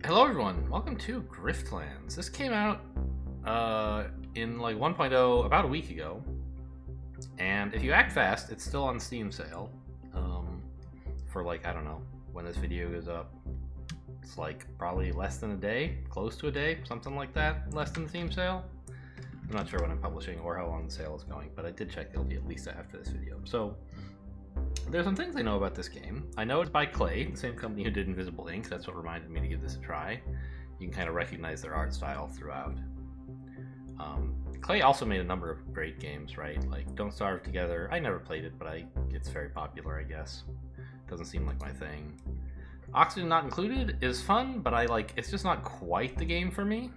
Hello everyone, welcome to Griftlands. This came out in like 1.0 about a week ago, and if you act fast, it's still on Steam sale for like, I don't know, when this video goes up. It's like probably less than a day, close to a day, something like that, less than the Steam sale. I'm not sure when I'm publishing or how long the sale is going, but I did check it'll be at least after this video. So there's some things I know about this game. I know it's by Klei, the same company who did Invisible Ink. That's what reminded me to give this a try. You can kind of recognize their art style throughout. Klei also made a number of great games, right? Like Don't Starve Together. I never played it, but it's very popular, I guess. Doesn't seem like my thing. Oxygen Not Included is fun, but it's just not quite the game for me.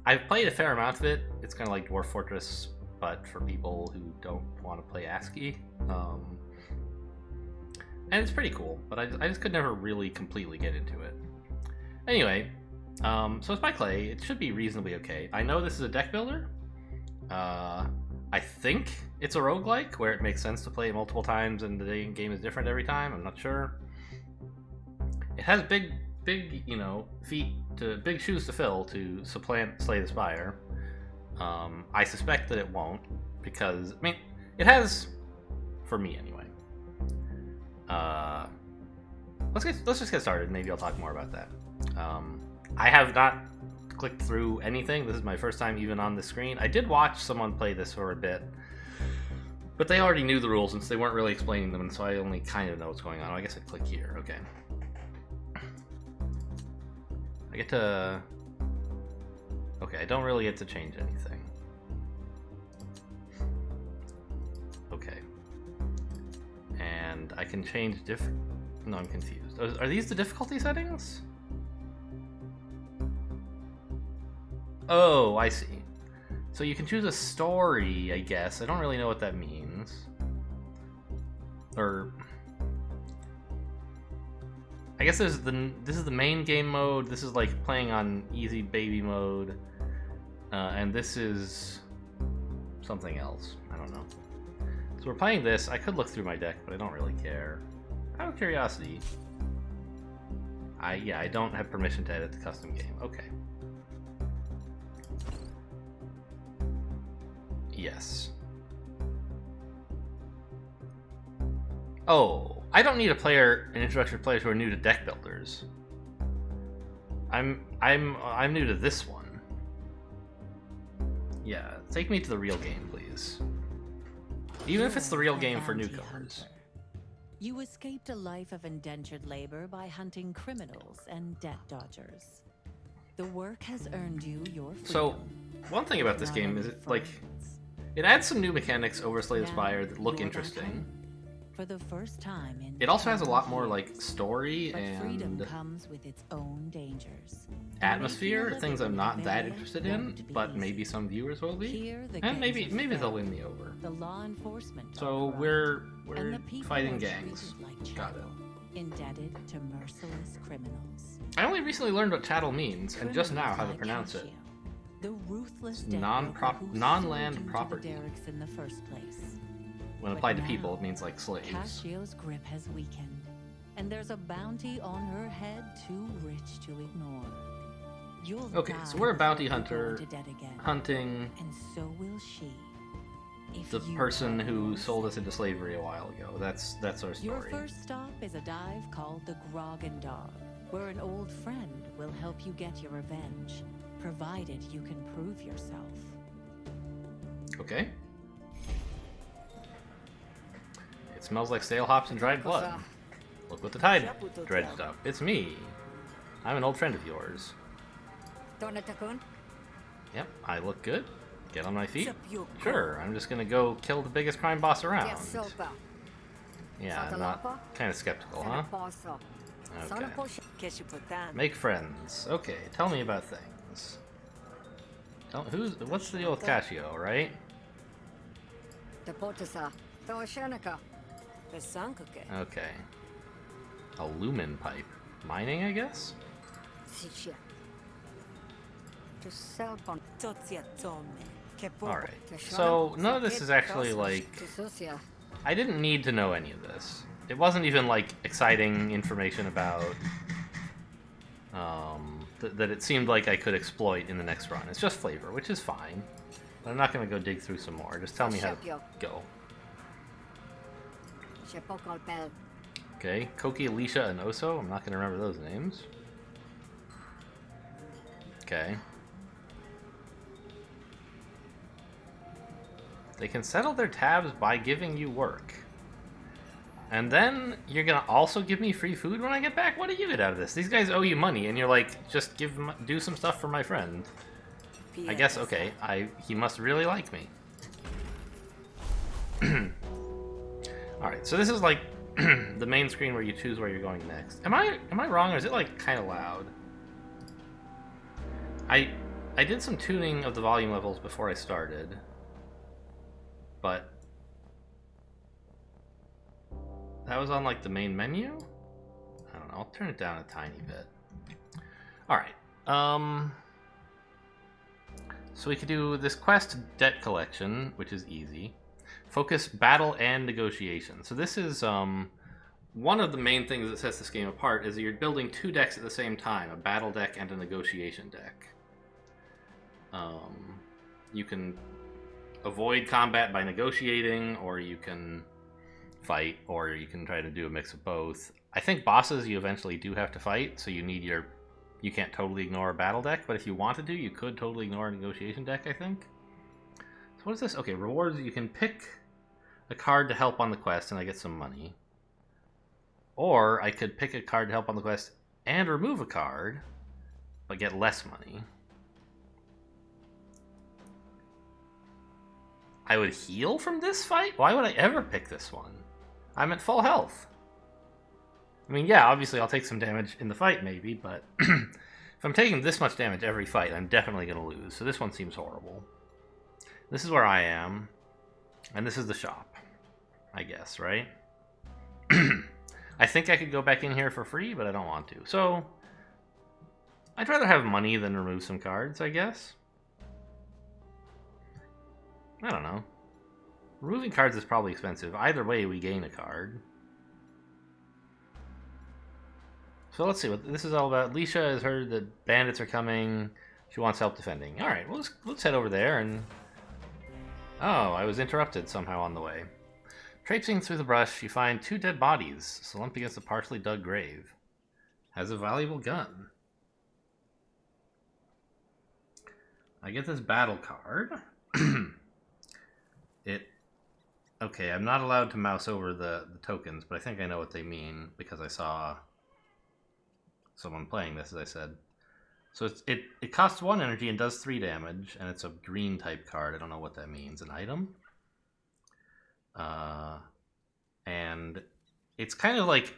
I've played a fair amount of it. It's kind of like Dwarf Fortress, but for people who don't want to play ASCII. And it's pretty cool, but I just could never really completely get into it. Anyway, so it's by Klei. It should be reasonably okay. I know this is a deck builder. I think it's a roguelike, where it makes sense to play it multiple times and the game is different every time. I'm not sure. It has big, big shoes to fill to supplant Slay the Spire. I suspect that it won't, because, I mean, it has, for me anyway. Let's just get started. Maybe I'll talk more about that. I have not clicked through anything. This is my first time even on the screen. I did watch someone play this for a bit, but they already knew the rules since they weren't really explaining them, and so I only kind of know what's going on. I guess I click here. Okay. I get to... Okay, I don't really get to change anything. Okay. And I can change different... No, I'm confused. Are these the difficulty settings? Oh, I see. So you can choose a story, I guess. I don't really know what that means. Or... I guess this is the main game mode. This is like playing on easy baby mode. And this is something else. I don't know. So we're playing this. I could look through my deck, but I don't really care. Out of curiosity, I don't have permission to edit the custom game. Okay. Yes. Oh, I don't need an introductory to players who are new to deck builders. I'm new to this one. Yeah, take me to the real game, please. Even if it's the real game for newcomers. You escaped a life of indentured labor by hunting criminals and debt dodgers. The work has earned you your freedom. So, one thing about this game is it adds some new mechanics over Slay the Spire that look interesting. For the first time in it also has a lot more like story but and freedom comes with its own dangers. Atmosphere, things I'm not that interested in, but maybe some viewers will be. And maybe they'll win me over. The law enforcement. So we're fighting gangs. Got it. Indebted to merciless criminals. I only recently learned what chattel means, and just now how to pronounce it. The ruthless non-land property. Derricks in the first place. When applied to people, it means like slaves. Cassio's grip has weakened, and there's a bounty on her head too rich to ignore. Okay, so we're a bounty hunter hunting and so will she. The person who sold us into slavery a while ago. That's our story. Your first stop is a dive called the Grog and Dog, where an old friend will help you get your revenge, provided you can prove yourself. Okay. It smells like stale hops and dried blood. Look what the tide dredged up. It's me. I'm an old friend of yours. Yep, I look good. Get on my feet? Sure, I'm just gonna go kill the biggest crime boss around. Yeah, I'm not kind of skeptical, huh? Okay. Make friends. Okay, tell me about things. What's the deal with Cassio, right? Okay. A lumen pipe. Mining, I guess? Alright. So, none of this is actually, like... I didn't need to know any of this. It wasn't even, like, exciting information about that it seemed like I could exploit in the next run. It's just flavor, which is fine. But I'm not going to go dig through some more. Just tell me how to go. Okay, Koki, Alicia, and Oso. I'm not going to remember those names. Okay. They can settle their tabs by giving you work. And then you're gonna also give me free food when I get back? What do you get out of this? These guys owe you money, and you're like, just do some stuff for my friend. I guess, okay, he must really like me. Alright, so this is like the main screen where you choose where you're going next. Am I wrong, or is it like kind of loud? I did some tuning of the volume levels before I started, but that was on like the main menu? I don't know, I'll turn it down a tiny bit. Alright, so we could do this quest, debt collection, which is easy. Focus, battle, and negotiation. So this is one of the main things that sets this game apart is that you're building 2 decks at the same time, a battle deck and a negotiation deck. You can avoid combat by negotiating, or you can fight, or you can try to do a mix of both. I think bosses you eventually do have to fight, so you can't totally ignore a battle deck, but if you want to you could totally ignore a negotiation deck, I think. So what is this? Okay, rewards, you can pick a card to help on the quest and I get some money. Or I could pick a card to help on the quest and remove a card, but get less money. I would heal from this fight? Why would I ever pick this one? I'm at full health. I mean, yeah, obviously I'll take some damage in the fight, maybe, but if I'm taking this much damage every fight, I'm definitely going to lose. So this one seems horrible. This is where I am, and this is the shop, I guess, right? I think I could go back in here for free, but I don't want to. So I'd rather have money than remove some cards, I guess. I don't know. Removing cards is probably expensive. Either way, we gain a card. So let's see what this is all about. Alicia has heard that bandits are coming. She wants help defending. All right, well, let's head over there and... Oh, I was interrupted somehow on the way. Traipsing through the brush, you find 2 dead bodies slumped against a partially dug grave. Has a valuable gun. I get this battle card. Okay, I'm not allowed to mouse over the tokens, but I think I know what they mean because I saw someone playing this, as I said. So it costs 1 energy and does 3 damage, and it's a green type card. I don't know what that means. An item? And it's kind of like...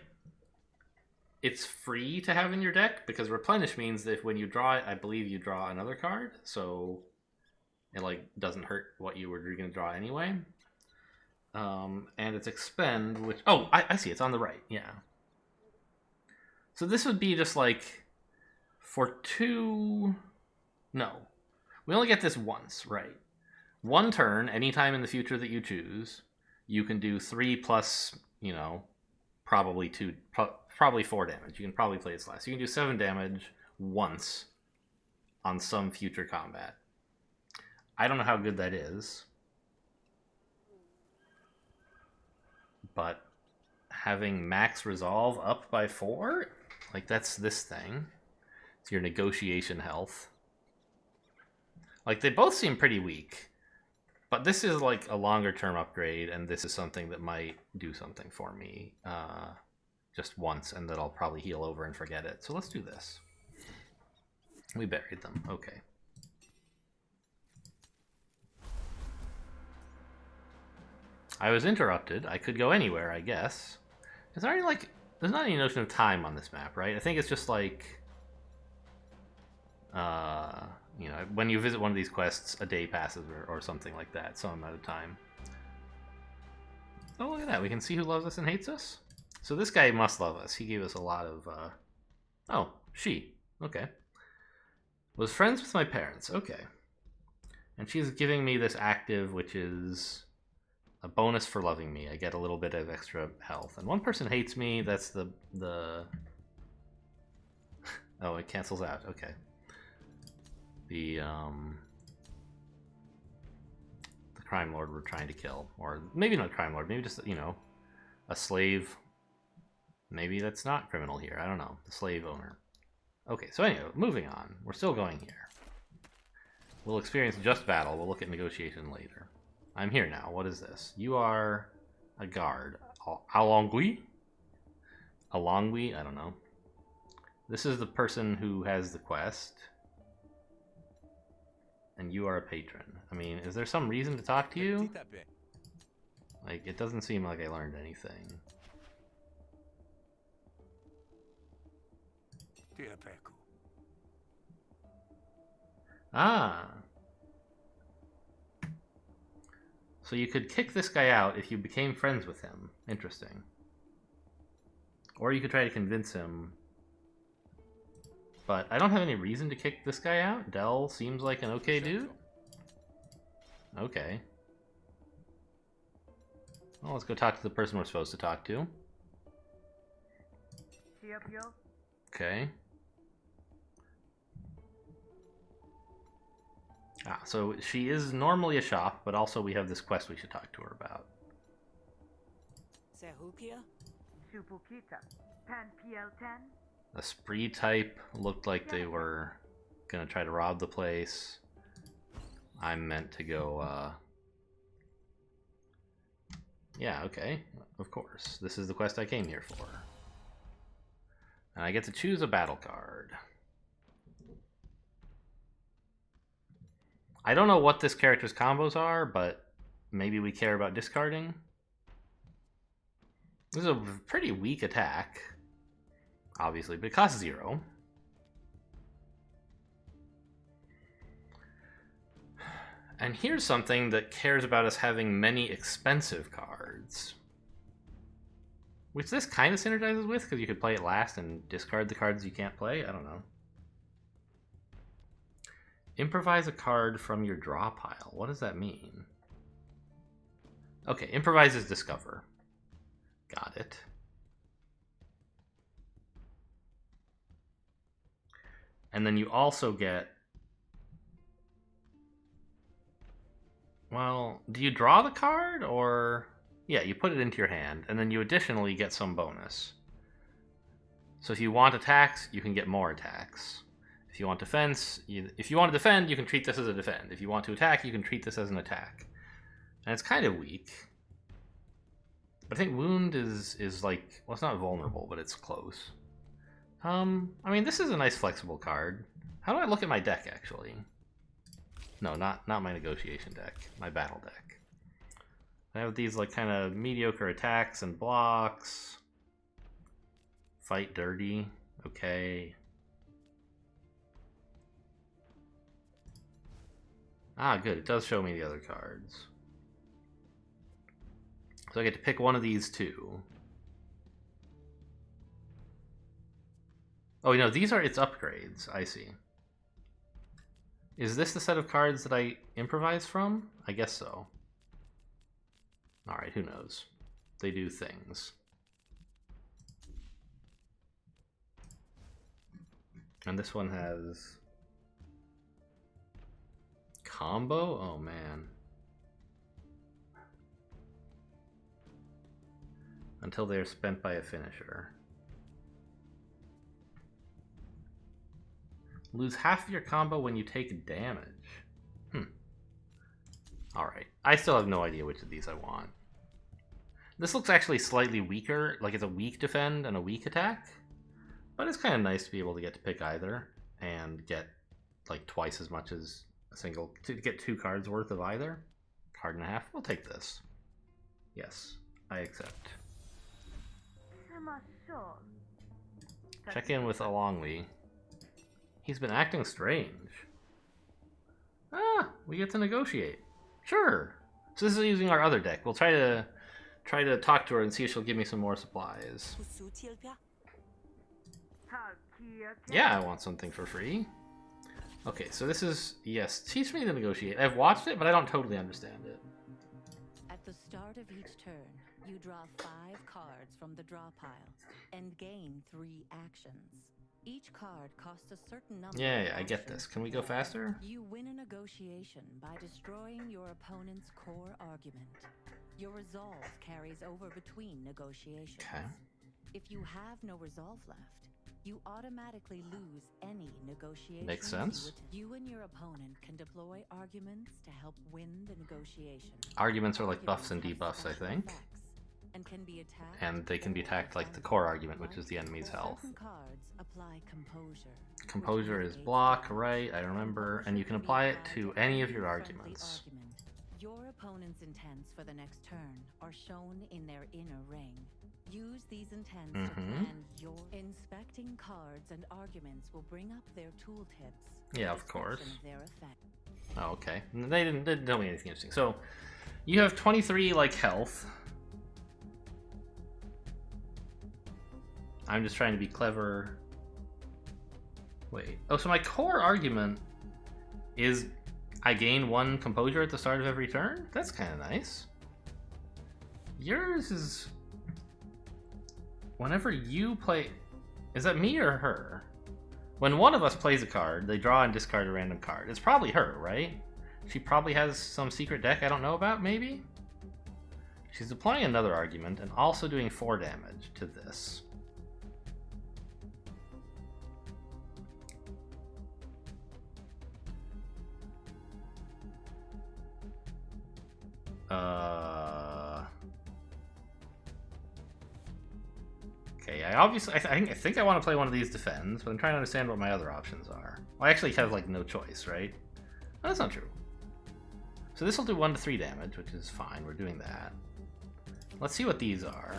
It's free to have in your deck, because replenish means that when you draw it, I believe you draw another card, so it like doesn't hurt what you were going to draw anyway. And it's expend, which... Oh, I see, it's on the right, yeah. So this would be just like... For 2... No. We only get this once, right? 1 turn, anytime in the future that you choose, you can do 3 plus, you know, probably 4 damage. You can probably play it less. You can do 7 damage once on some future combat. I don't know how good that is. But having max resolve up by 4? Like, that's this thing. It's your negotiation health. Like, they both seem pretty weak. But this is like a longer term upgrade, and this is something that might do something for me just once, and that I'll probably heal over and forget it. So let's do this. We buried them. Okay. I was interrupted. I could go anywhere, I guess. Is there any, like... There's not any notion of time on this map, right? I think it's just like... you know, when you visit one of these quests, a day passes or something like that, some amount of time. Oh, look at that. We can see who loves us and hates us. So this guy must love us. He gave us a lot of... Oh, she. Okay. Was friends with my parents. Okay. And she's giving me this active, which is a bonus for loving me. I get a little bit of extra health. And one person hates me. That's the Oh, it cancels out. Okay. The crime lord we're trying to kill, or maybe not crime lord, maybe just, you know, a slave. Maybe that's not criminal here. I don't know. The slave owner. Okay, so anyway, moving on. We're still going here. We'll experience just battle. We'll look at negotiation later. I'm here now. What is this? You are a guard. Alongui? Alongui? I don't know. This is the person who has the quest. And you are a patron. I mean, is there some reason to talk to you? Like, it doesn't seem like I learned anything. Ah. So you could kick this guy out if you became friends with him. Interesting. Or you could try to convince him. But I don't have any reason to kick this guy out. Dell seems like an okay dude. Okay. Well, let's go talk to the person we're supposed to talk to. Okay. Ah, so she is normally a shop, but also we have this quest we should talk to her about. A spree type looked like they were gonna try to rob the place. I'm meant to go, yeah, okay, of course. This is the quest I came here for. And I get to choose a battle card. I don't know what this character's combos are, but maybe we care about discarding. This is a pretty weak attack, obviously, but it costs 0. And here's something that cares about us having many expensive cards. Which this kind of synergizes with, because you could play it last and discard the cards you can't play. I don't know. Improvise a card from your draw pile. What does that mean? Okay, improvise is discover. Got it. And then you also get... Well, do you draw the card, or... Yeah, you put it into your hand, and then you additionally get some bonus. So if you want attacks, you can get more attacks. If you want defense, if you want to defend, you can treat this as a defend. If you want to attack, you can treat this as an attack. And it's kind of weak. But I think wound is like, well, it's not vulnerable, but it's close. I mean, this is a nice flexible card. How do I look at my deck, actually? No, not my negotiation deck, my battle deck. I have these like kind of mediocre attacks and blocks. Fight dirty, okay. Ah, good, it does show me the other cards. So I get to pick one of these two. Oh, you know, these are its upgrades, I see. Is this the set of cards that I improvise from? I guess so. Alright, who knows? They do things. And this one has... combo? Oh, man. Until they are spent by a finisher. Lose half of your combo when you take damage. Alright. I still have no idea which of these I want. This looks actually slightly weaker. Like it's a weak defend and a weak attack. But it's kind of nice to be able to get to pick either. And get like twice as much as a single. To get 2 cards worth of either. Card and a half. We'll take this. Yes. I accept. Check in with Alongli. He's been acting strange. Ah, we get to negotiate. Sure. So this is using our other deck. We'll try to talk to her and see if she'll give me some more supplies. Yeah, I want something for free. Okay, so this is... Yes, teach me to negotiate. I've watched it, but I don't totally understand it. At the start of each turn, you draw 5 cards from the draw pile and gain 3 actions. Each card costs a certain number. Yeah, of I get options this. to Can we go play. faster? You win a negotiation by destroying your opponent's core argument. Your resolve carries over between negotiations. Okay. If you have no resolve left, you automatically lose any negotiation. Makes sense. You and your opponent can deploy arguments to help win the negotiation. Arguments are like buffs and Arguments have debuffs, I special think. effects and can be attacked. And they can be or attacked like the defended. core argument, which is the enemy's health. Certain cards apply composure. Composure which is mitigates block, damage. right? I remember. And you can Composure apply be it applied to to any of your friendly arguments. argument. Your opponent's intents for the next turn are shown in their inner ring. Use these intents to plan your inspecting cards and arguments will bring up their tooltips. Yeah, of course. Their effect. Oh, okay. They didn't tell me anything interesting. So, you have 23 like health. I'm just trying to be clever. Wait. Oh, so my core argument is I gain 1 composure at the start of every turn? That's kind of nice. Yours is... Whenever you play... Is that me or her? When one of us plays a card, they draw and discard a random card. It's probably her, right? She probably has some secret deck I don't know about, maybe? She's deploying another argument and also doing 4 damage to this. Okay, I think I want to play one of these defends, but I'm trying to understand what my other options are. Well, I actually have like no choice, right? No, that's not true. So this will do 1 to 3 damage, which is fine. We're doing that. Let's see what these are.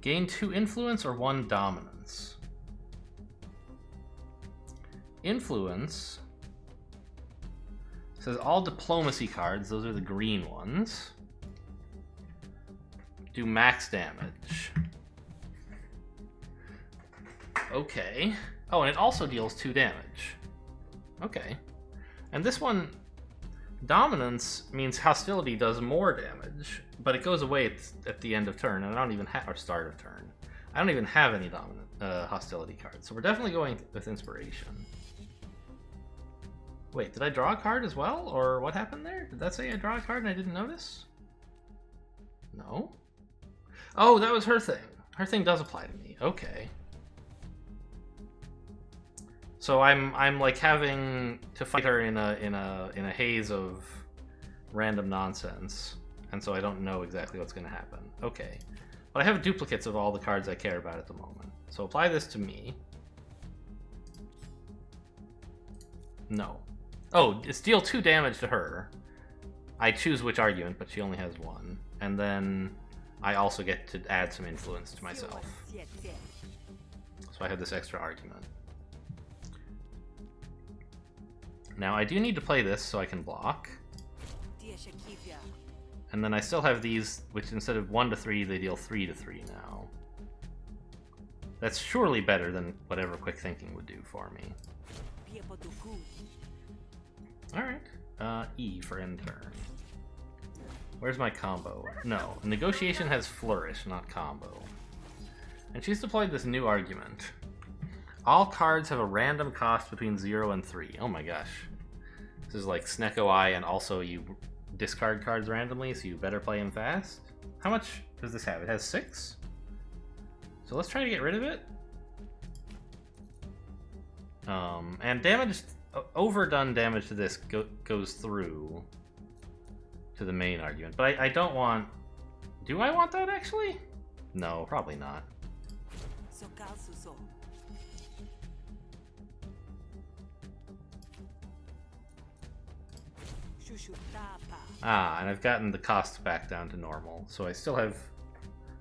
Gain 2 influence or 1 dominance. Influence says all diplomacy cards, those are the green ones, do max damage. Okay. Oh, and it also deals 2 damage. Okay. And this one, dominance means hostility does more damage, but it goes away at the end of turn, and I don't even have, or start of turn. I don't even have any dominant hostility cards, so we're definitely going with inspiration. Wait, did I draw a card as well, or what happened there? Did that say I draw a card and I didn't notice? No. Oh, that was her thing. Her thing does apply to me. Okay. So I'm like having to fight her in a haze of random nonsense, and so I don't know exactly what's going to happen. Okay. But I have duplicates of all the cards I care about at the moment. So apply this to me. No. Oh, it's deal 2 damage to her. I choose which argument, but she only has 1. And then I also get to add some influence to myself. So I have this extra argument. Now I do need to play this so I can block. And then I still have these, which instead of 1 to 3, they deal 3 to 3 now. That's surely better than whatever quick thinking would do for me. Alright. E for end turn. Where's my combo? No. Negotiation has flourish, not combo. And she's deployed this new argument. All cards have a random cost between 0 and 3. Oh my gosh. This is like Snecko Eye, and also you discard cards randomly, so you better play them fast. How much does this have? It has 6? So let's try to get rid of it. And damage, overdone damage to this goes through to the main argument. But I don't want... Do I want that, actually? No, probably not. Ah, and I've gotten the cost back down to normal, so I still have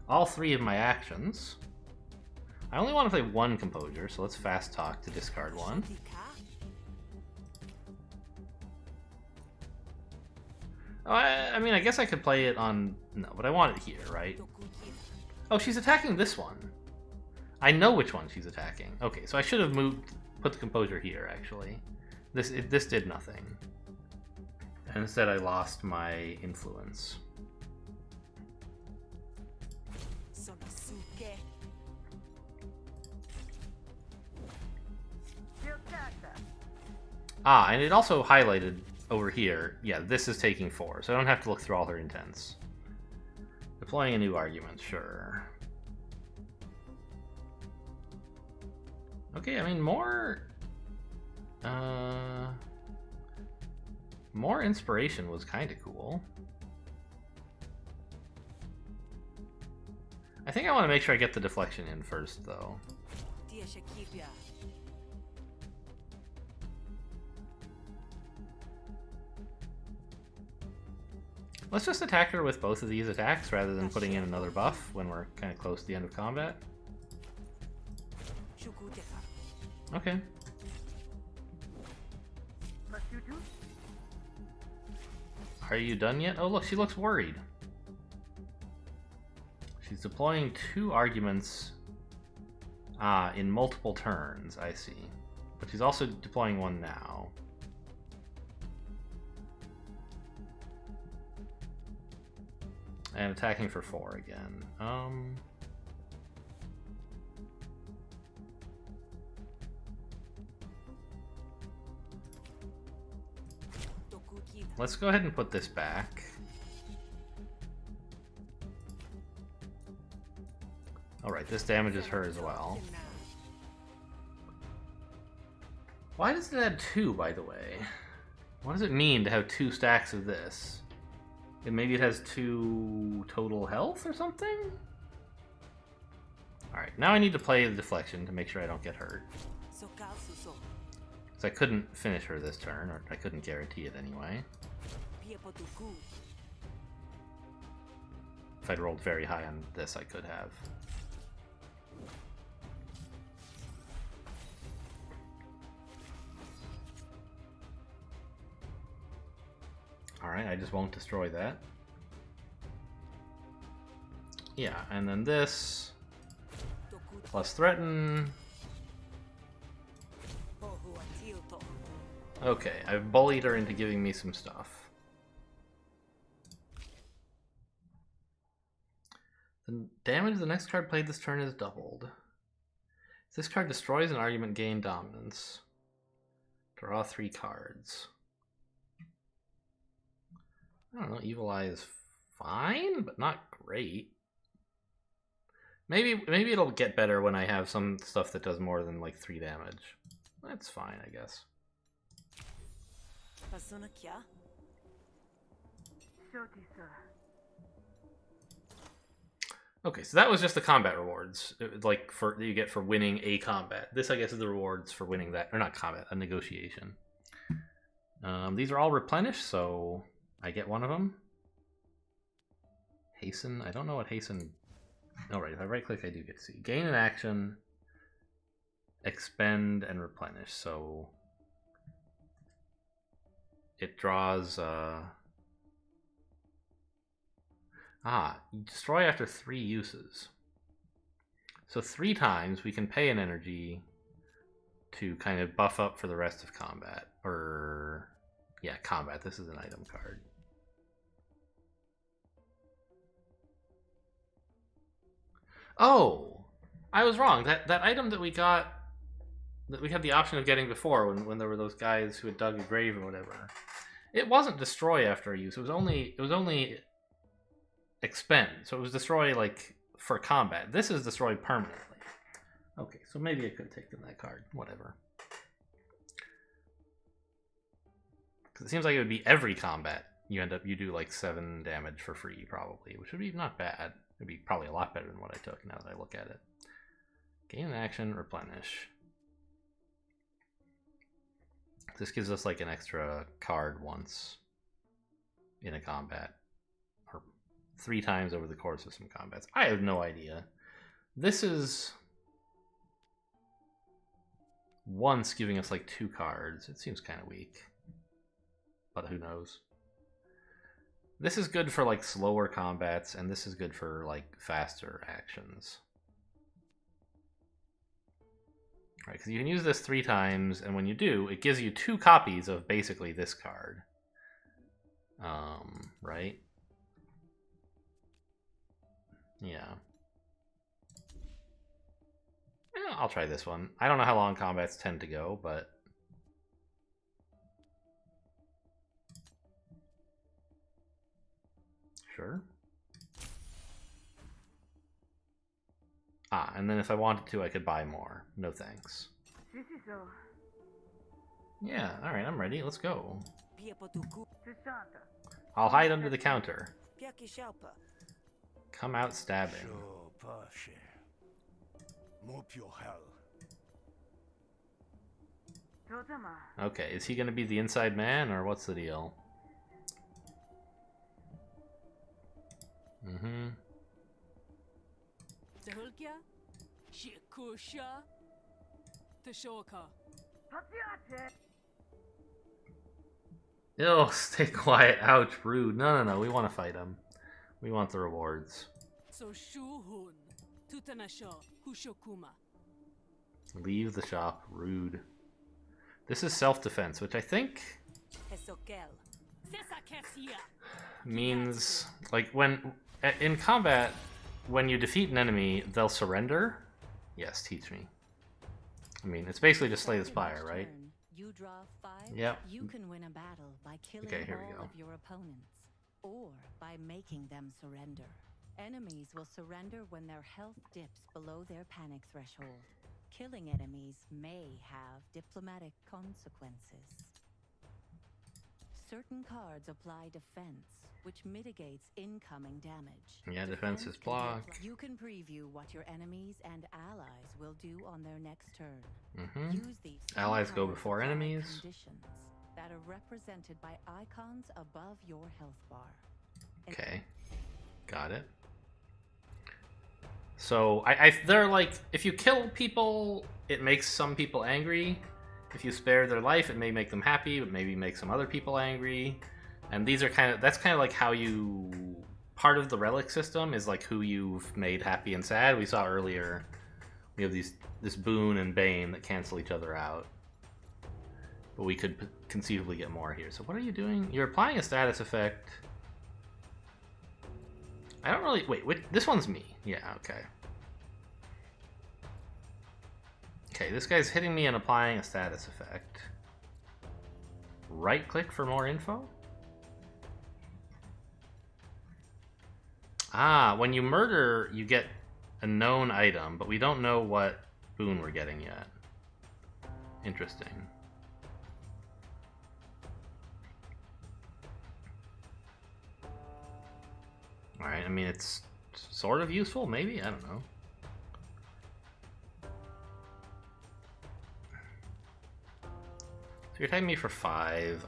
all 3 of my actions. I only want to play 1 composure, so let's fast talk to discard 1. Oh, I mean, I guess I could play it on... No, but I want it here, right? Oh, she's attacking this one. I know which one she's attacking. Okay, so I should have put the composure here, actually. This did nothing. And instead I lost my influence. Ah, and it also highlighted over here. Yeah, this is taking 4, so I don't have to look through all her intents. Deploying a new argument, sure. Okay, I mean, more inspiration was kind of cool. I think I want to make sure I get the deflection in first, though. Let's just attack her with both of these attacks rather than putting in another buff when we're kind of close to the end of combat. Okay. Are you done yet? Oh, look, she looks worried. She's deploying 2 arguments in multiple turns, I see. But she's also deploying 1 now. And attacking for 4 again. Let's go ahead and put this back. Alright, this damages her as well. Why does it add 2, by the way? What does it mean to have 2 stacks of this? And maybe it has 2 total health or something? Alright, now I need to play the deflection to make sure I don't get hurt. Because I couldn't finish her this turn, or I couldn't guarantee it anyway. If I'd rolled very high on this, I could have. Alright, I just won't destroy that. Yeah, and then this plus threaten. Okay, I've bullied her into giving me some stuff. The damage of the next card played this turn is doubled. If this card destroys an argument, gain dominance. Draw 3 cards. I don't know, Evil Eye is fine, but not great. Maybe it'll get better when I have some stuff that does more than like 3 damage. That's fine, I guess. Okay, so that was just the combat rewards, like that you get for winning a combat. This, I guess, is the rewards for winning that, or not combat, a negotiation. These are all replenished, so I get one of them. Hasten. I don't know what hasten. Oh, right. If I right click, I do get to see. Gain an action, expend, and replenish. So it draws. You destroy after 3 uses. So 3 times we can pay an energy to kind of buff up for the rest of combat. Or, yeah, combat. This is an item card. Oh, I was wrong. That item that we got, that we had the option of getting before, when there were those guys who had dug a grave or whatever, it wasn't destroy after a use. It was only expend. So it was destroy like for combat. This is destroy permanently. Okay, so maybe I could have taken that card. Whatever. Because it seems like it would be every combat you do like 7 damage for free probably, which would be not bad. It'd be probably a lot better than what I took now that I look at it. Gain an action, replenish. This gives us like an extra card once in a combat. Or 3 times over the course of some combats. I have no idea. This is once giving us like 2 cards. It seems kind of weak. But who knows? This is good for like slower combats, and this is good for like faster actions. Right, because you can use this 3 times, and when you do, it gives you 2 copies of basically this card. Right? Yeah. I'll try this one. I don't know how long combats tend to go, but Sure. Ah, and then if I wanted to, I could buy more. No thanks. Yeah, alright, I'm ready. Let's go. I'll hide under the counter. Come out stabbing. Okay, is he gonna be the inside man, or what's the deal? Mm-hmm. Oh, stay quiet. Ouch, rude. No, we want to fight him. We want the rewards. Leave the shop. Rude. This is self-defense, which I think means, like, when in combat, when you defeat an enemy, they'll surrender. Yes, teach me. I mean, it's basically just slay the spire, right? You draw 5. Yep. You can win a battle by killing all of your opponents, or by making them surrender. Enemies will surrender when their health dips below their panic threshold. Killing enemies may have diplomatic consequences. Certain cards apply defense, which mitigates incoming damage. Yeah, defense is block. You can preview what your enemies and allies will do on their next turn. Mm-hmm. Use these allies go before enemies. Conditions that are represented by icons above your health bar. Okay, got it. So they're like, if you kill people, it makes some people angry. If you spare their life, it may make them happy, but maybe make some other people angry. And these are that's kind of like how you, part of the relic system is like who you've made happy and sad. We saw earlier, we have this boon and bane that cancel each other out. But we could conceivably get more here. So what are you doing? You're applying a status effect. I don't really, wait, this one's me. Yeah, okay. Okay, this guy's hitting me and applying a status effect. Right click for more info? Ah, when you murder, you get a known item, but we don't know what boon we're getting yet. Interesting. Alright, I mean, it's sort of useful, maybe? I don't know. So you're taking me for 5.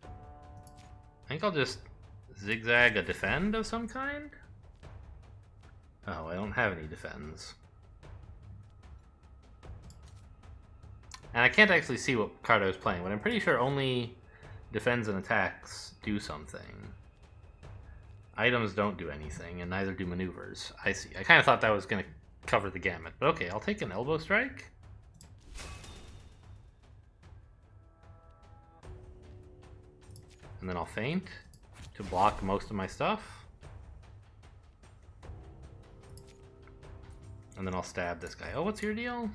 I think I'll just zigzag a defend of some kind? Oh, I don't have any defends. And I can't actually see what card I was playing, but I'm pretty sure only defends and attacks do something. Items don't do anything, and neither do maneuvers. I see. I kind of thought that was going to cover the gamut. But okay, I'll take an elbow strike. And then I'll feint to block most of my stuff. And then I'll stab this guy. Oh, what's your deal?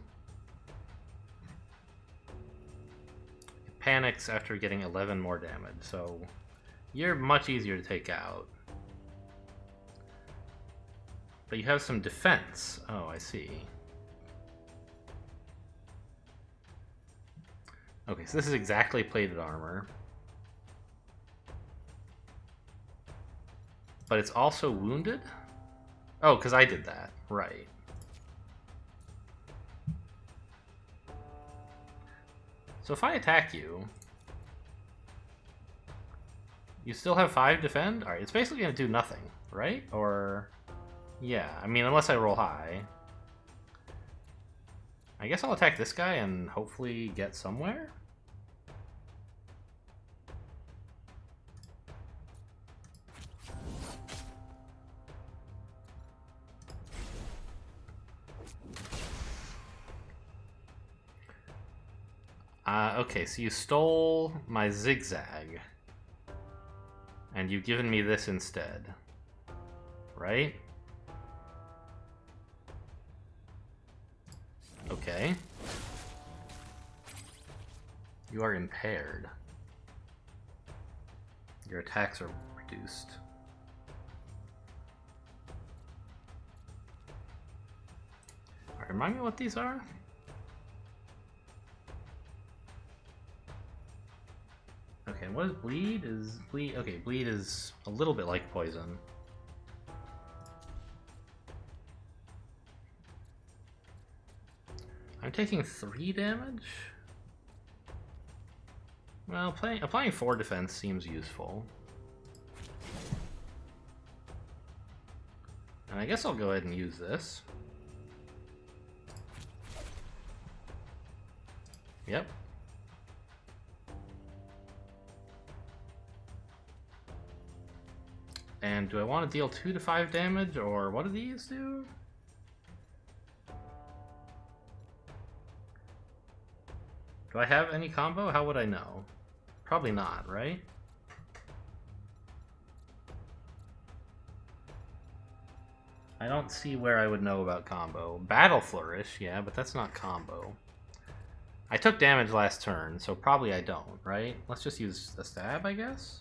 Panics after getting 11 more damage, so you're much easier to take out. But you have some defense. Oh, I see. Okay, so this is exactly plated armor. But it's also wounded? Oh, because I did that. Right. So if I attack you, you still have 5 defend? Alright, it's basically going to do nothing, right? Or, yeah, I mean, unless I roll high. I guess I'll attack this guy and hopefully get somewhere? Okay, so you stole my zigzag, and you've given me this instead, right? Okay. You are impaired. Your attacks are reduced. Alright, remind me what these are? Okay, what is bleed? Okay, bleed is a little bit like poison. I'm taking 3 damage? Well, applying 4 defense seems useful. And I guess I'll go ahead and use this. Yep. And do I want to deal 2 to 5 damage, or what do these do? Do I have any combo? How would I know? Probably not, right? I don't see where I would know about combo. Battle Flourish, yeah, but that's not combo. I took damage last turn, so probably I don't, right? Let's just use a stab, I guess?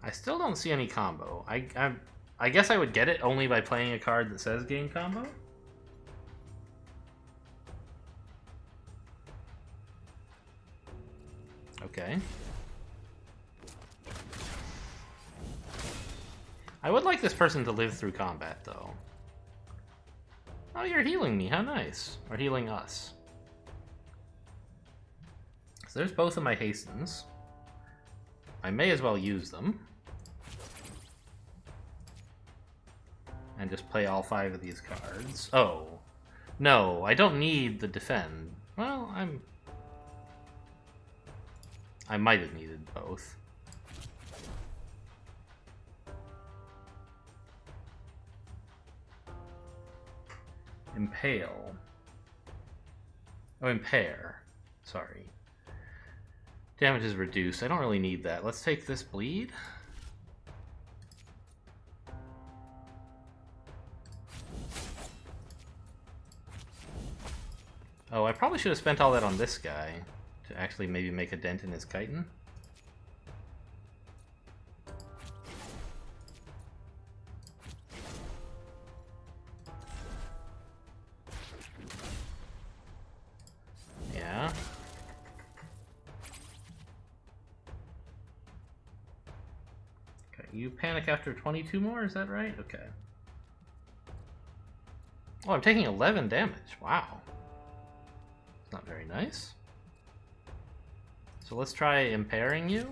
I still don't see any combo. I guess I would get it only by playing a card that says game combo? Okay. I would like this person to live through combat, though. Oh, you're healing me. How nice. Or healing us. So there's both of my hastens. I may as well use them. And just play all 5 of these cards. Oh. No, I don't need the defend. Well, I might have needed both. Impale. Oh, impair. Sorry. Damage is reduced. I don't really need that. Let's take this bleed. Oh, I probably should have spent all that on this guy to actually maybe make a dent in his chitin. Yeah. Okay, you panic after 22 more, is that right? Okay. Oh, I'm taking 11 damage. Wow. Not very nice. So let's try impairing you.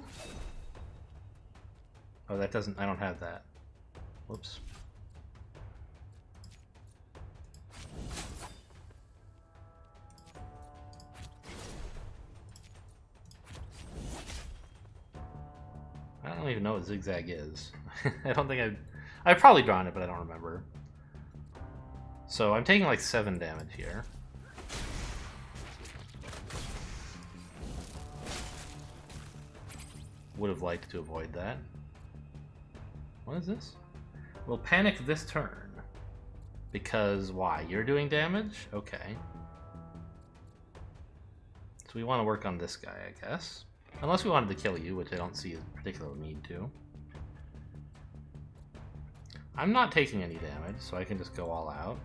Oh, that doesn't... I don't have that. Whoops. I don't even know what zigzag is. I don't think I've probably drawn it, but I don't remember. So I'm taking like 7 damage here. Would have liked to avoid that. What is this? We'll panic this turn. Because why? You're doing damage? Okay. So we want to work on this guy, I guess. Unless we wanted to kill you, which I don't see a particular need to. I'm not taking any damage, so I can just go all out.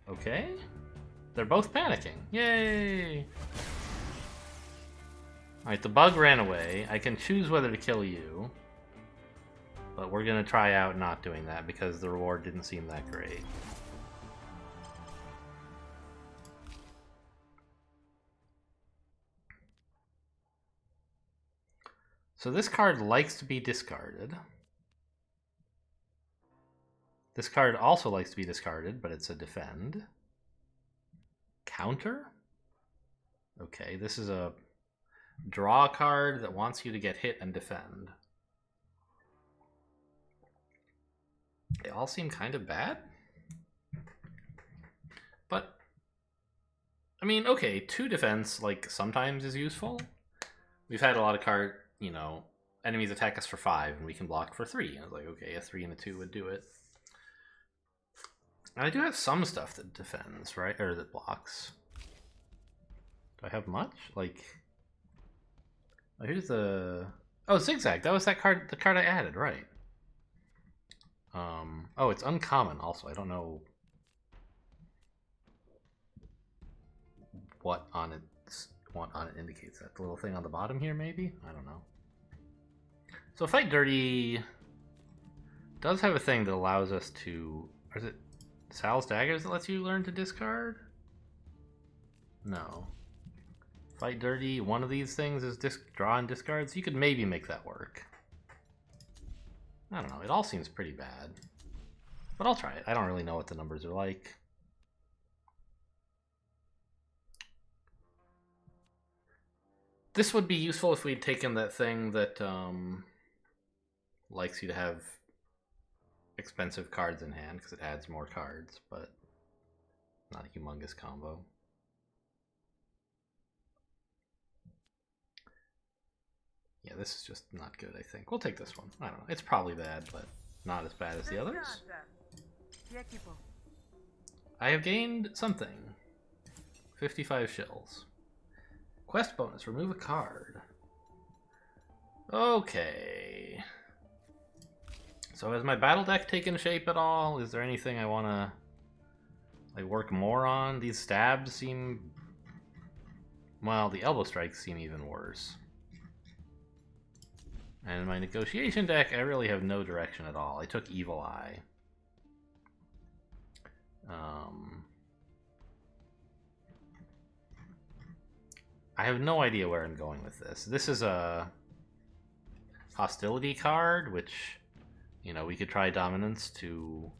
Okay. They're both panicking. Yay! Alright, the bug ran away. I can choose whether to kill you. But we're gonna try out not doing that because the reward didn't seem that great. So this card likes to be discarded. This card also likes to be discarded, but it's a defend. Counter? Okay, this is a draw card that wants you to get hit and defend. They all seem kind of bad. But, I mean, okay, 2 defense, like, sometimes is useful. We've had a lot of enemies attack us for 5, and we can block for 3. I was like, okay, a 3 and a 2 would do it. And I do have some stuff that defends, right? Or that blocks. Do I have much? Like, oh, here's the... Oh, Zigzag. That was the card I added, right. Oh, it's uncommon also. I don't know what on it indicates that. The little thing on the bottom here, maybe? I don't know. So Fight Dirty does have a thing that allows us to... Or is it Sal's Daggers that lets you learn to discard? No. Fight Dirty, one of these things is draw and discard, so you could maybe make that work. I don't know, it all seems pretty bad. But I'll try it. I don't really know what the numbers are like. This would be useful if we'd taken that thing that likes you to have expensive cards in hand, because it adds more cards, but not a humongous combo. Yeah, this is just not good, I think. We'll take this one. I don't know. It's probably bad, but not as bad as the others. I have gained something. 55 shells. Quest bonus, remove a card. Okay. So has my battle deck taken shape at all? Is there anything I want to like work more on? These stabs seem... Well, the elbow strikes seem even worse. And my negotiation deck, I really have no direction at all. I took Evil Eye. I have no idea where I'm going with this. This is a hostility card, which, you know, we could try dominance to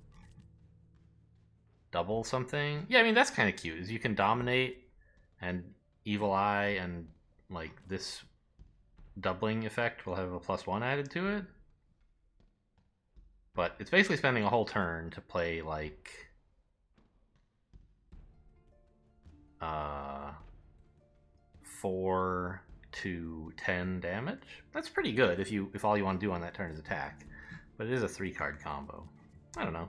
double something. Yeah, I mean, that's kind of cute, is you can dominate and Evil Eye, and like this doubling effect will have a +1 added to it. But it's basically spending a whole turn to play like 4 to 10 damage. That's pretty good if all you want to do on that turn is attack. But it is a 3-card combo. I don't know.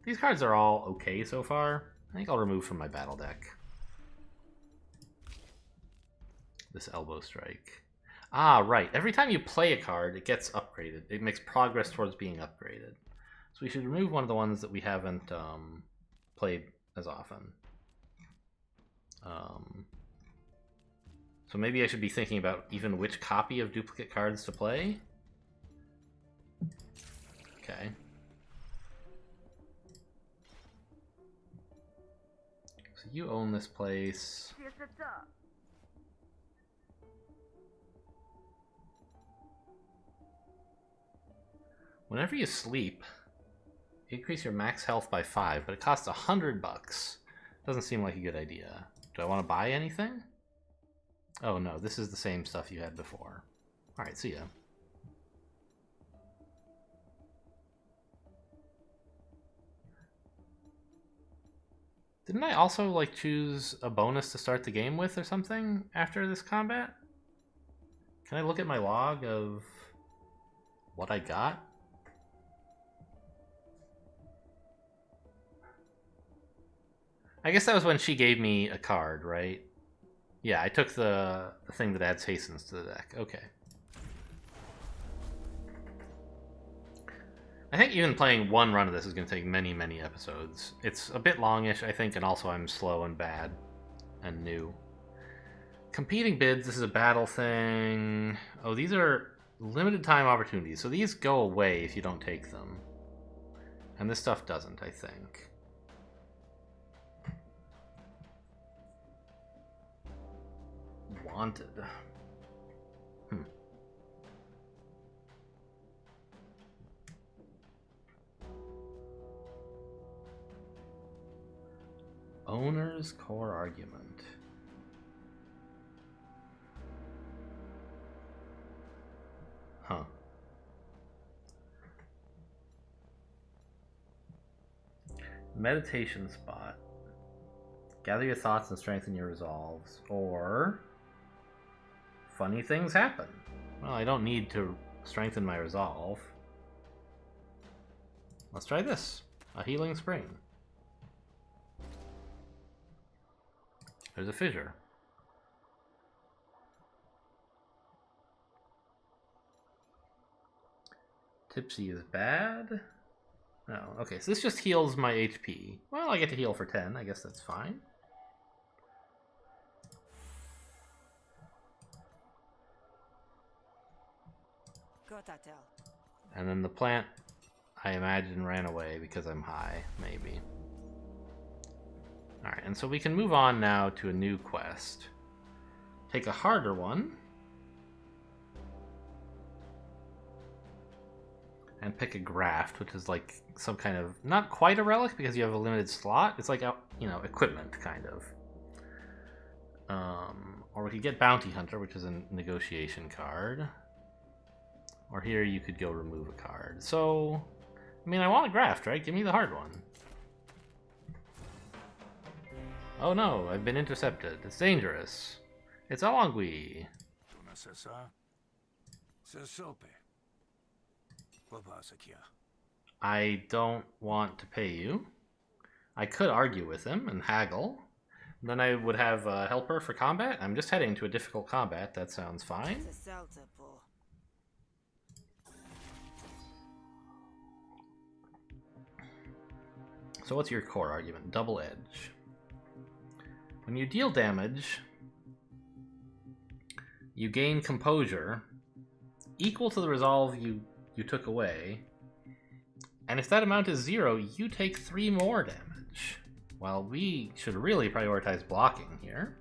These cards are all okay so far. I think I'll remove from my battle deck this elbow strike. Ah, right. Every time you play a card, it gets upgraded. It makes progress towards being upgraded. So we should remove one of the ones that we haven't played as often. So maybe I should be thinking about even which copy of duplicate cards to play. Okay. So you own this place. Whenever you sleep, you increase your max health by 5, but it costs $100. Doesn't seem like a good idea. Do I want to buy anything? Oh no, this is the same stuff you had before. Alright, see ya. Didn't I also like choose a bonus to start the game with or something after this combat? Can I look at my log of what I got? I guess that was when she gave me a card, right? Yeah, I took the thing that adds hastens to the deck. Okay. I think even playing one run of this is going to take many, many episodes. It's a bit longish, I think, and also I'm slow and bad and new. Competing bids, this is a battle thing. Oh, these are limited time opportunities, so these go away if you don't take them. And this stuff doesn't, I think. Wanted. Owner's core argument. Huh. meditation spot. Gather your thoughts and strengthen your resolves. Or funny things happen. Well, I don't need to strengthen my resolve. Let's try this. A healing spring. There's a fissure. Tipsy is bad. No, okay, so this just heals my HP. Well, I get to heal for 10. I guess that's fine. And then the plant, I imagine, ran away because I'm high, maybe. Alright, and so we can move on now to a new quest. Take a harder one. And pick a graft, which is like some kind of, not quite a relic because you have a limited slot. It's like, you know, equipment, kind of. Or we could get Bounty Hunter, which is a negotiation card. Or here you could go remove a card. So, I mean, I want a graft, right? Give me the hard one. Oh no, I've been intercepted. It's dangerous. It's Alangui. I don't want to pay you. I could argue with him and haggle. Then I would have a helper for combat. I'm just heading to a difficult combat. That sounds fine. So what's your core argument? Double edge. When you deal damage, you gain composure equal to the resolve you took away. And if that amount is 0, you take 3 more damage. Well, we should really prioritize blocking here.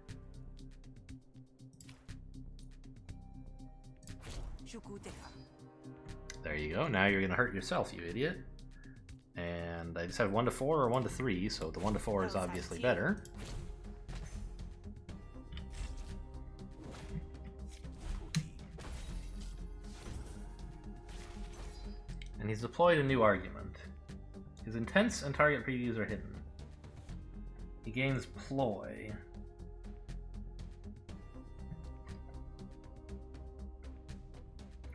There you go. Now you're going to hurt yourself, you idiot. And I just have 1 to 4 or 1 to 3, so the 1 to 4 is obviously better. And he's deployed a new argument. His intents and target previews are hidden. He gains ploy.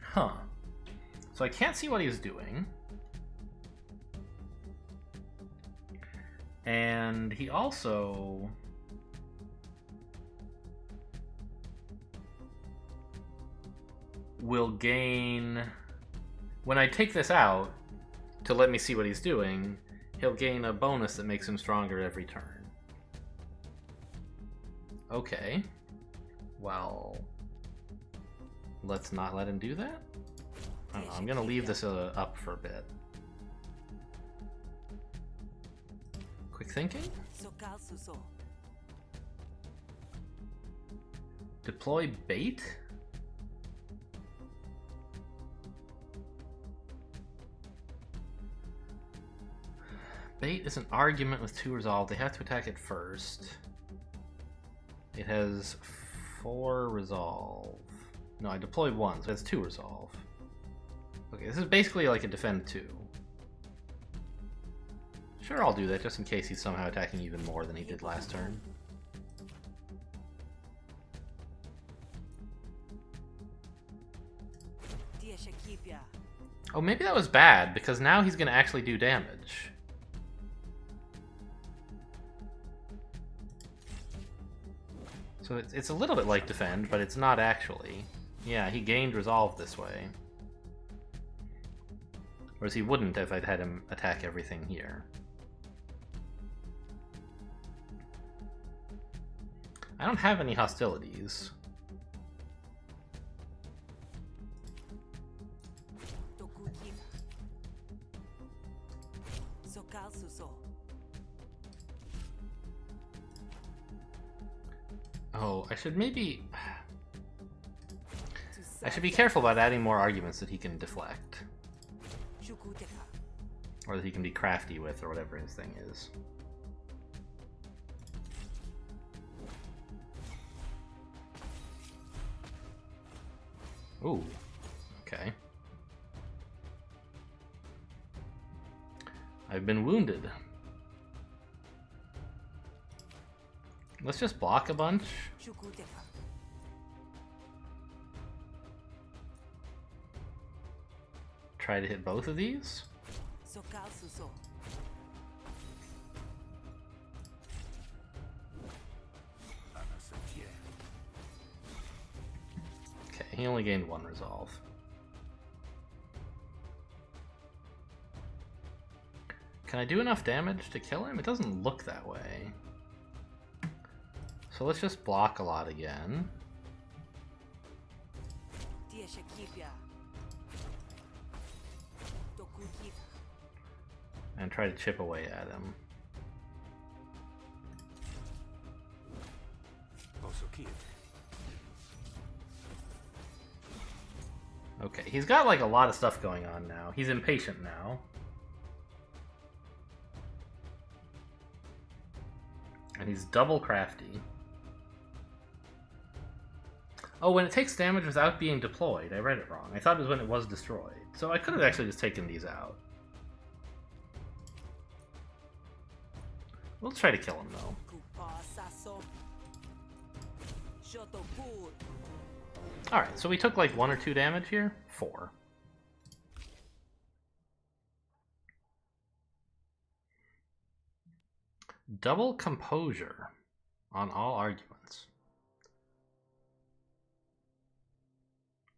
Huh. So I can't see what he's doing. And he also will gain, when I take this out to let me see what he's doing, he'll gain a bonus that makes him stronger every turn. Okay. Well, let's not let him do that. I don't know, I'm gonna leave this up for a bit. Quick thinking? Deploy bait? Bait is an argument with 2 resolve. They have to attack it first. It has 4 resolve. No, I deployed 1, so it has 2 resolve. Okay, this is basically like a defend 2. Sure, I'll do that just in case he's somehow attacking even more than he did last turn. Oh, maybe that was bad, because now he's going to actually do damage. So it's a little bit like defend, but it's not actually. Yeah, he gained resolve this way. Whereas he wouldn't if I'd had him attack everything here. I don't have any hostilities. Oh, I should be careful about adding more arguments that he can deflect. Or that he can be crafty with, or whatever his thing is. Ooh, okay. I've been wounded. Let's just block a bunch. Try to hit both of these. Okay, he only gained 1 resolve. Can I do enough damage to kill him? It doesn't look that way. So let's just block a lot again. And try to chip away at him. Okay, he's got like a lot of stuff going on now. He's impatient now. And he's double crafty. Oh, when it takes damage without being deployed, I read it wrong. I thought it was when it was destroyed. So I could have actually just taken these out. We'll try to kill him, though. Alright, so we took like 1 or 2 damage here? 4. Double composure on all arguments.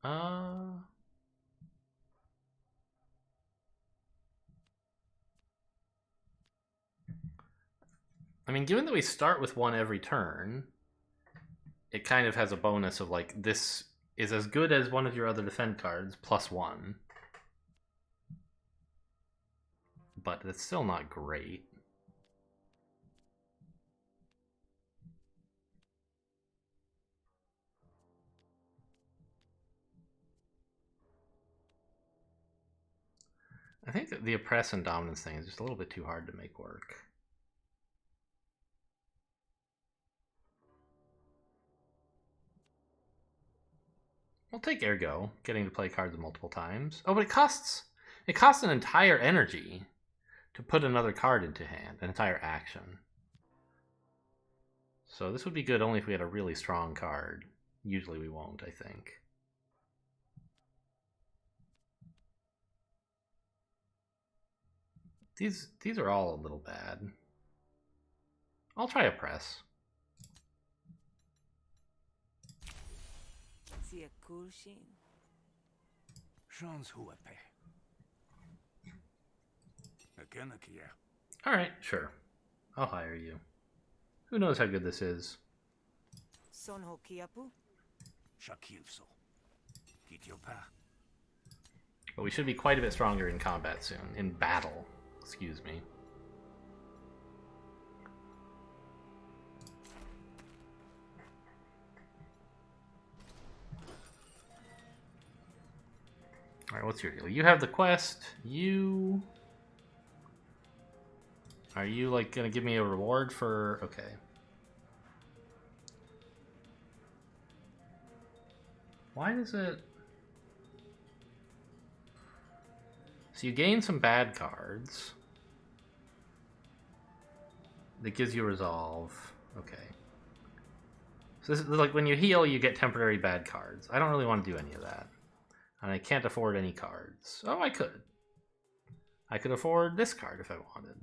I mean, given that we start with 1 every turn, it kind of has a bonus of like, this is as good as one of your other defend cards, plus 1. But it's still not great. I think that the oppress and dominance thing is just a little bit too hard to make work. We'll take Ergo, getting to play cards multiple times. Oh, but it costs an entire energy to put another card into hand, an entire action. So this would be good only if we had a really strong card. Usually we won't, I think. These are all a little bad. I'll try a press. Alright, sure. I'll hire you. Who knows how good this is? But we should be quite a bit stronger in combat soon. In battle. Excuse me. Alright, what's your deal? You have the quest. Are you, like, gonna give me a reward for... Okay. Why does it... So you gain some bad cards. That gives you resolve. Okay. So this is like when you heal, you get temporary bad cards. I don't really want to do any of that. And I can't afford any cards. Oh, I could. I could afford this card if I wanted.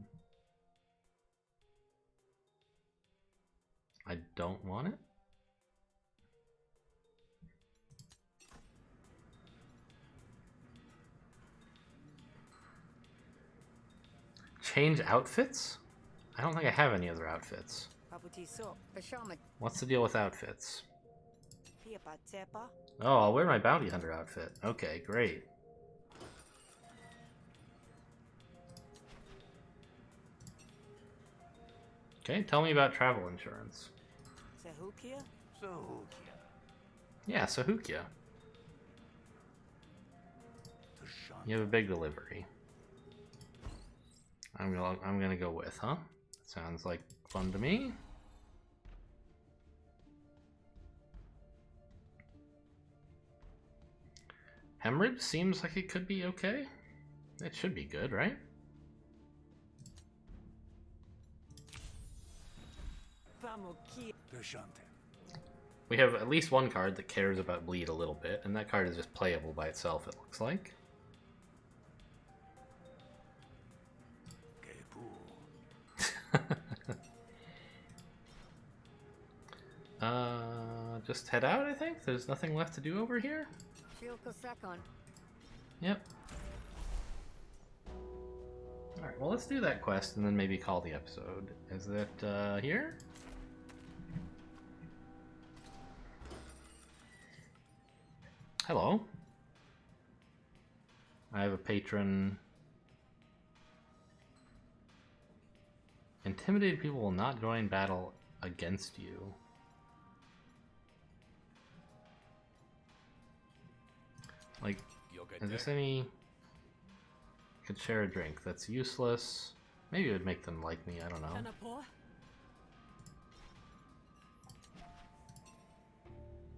I don't want it. Change outfits? I don't think I have any other outfits. What's the deal with outfits? Oh, I'll wear my bounty hunter outfit. Okay, great. Okay, tell me about travel insurance. Yeah, Sahukia. You have a big delivery. I'm gonna go with, huh? Sounds like fun to me. Hemorrhage seems like it could be okay. It should be good, right? We have at least one card that cares about bleed a little bit, and that card is just playable by itself, it looks like. Just head out, I think? There's nothing left to do over here? Yep. Alright, well let's do that quest and then maybe call the episode. Is it here? Hello. I have a patron. Intimidated people will not join battle against you. Like, is this any... Could share a drink. That's useless. Maybe it would make them like me, I don't know.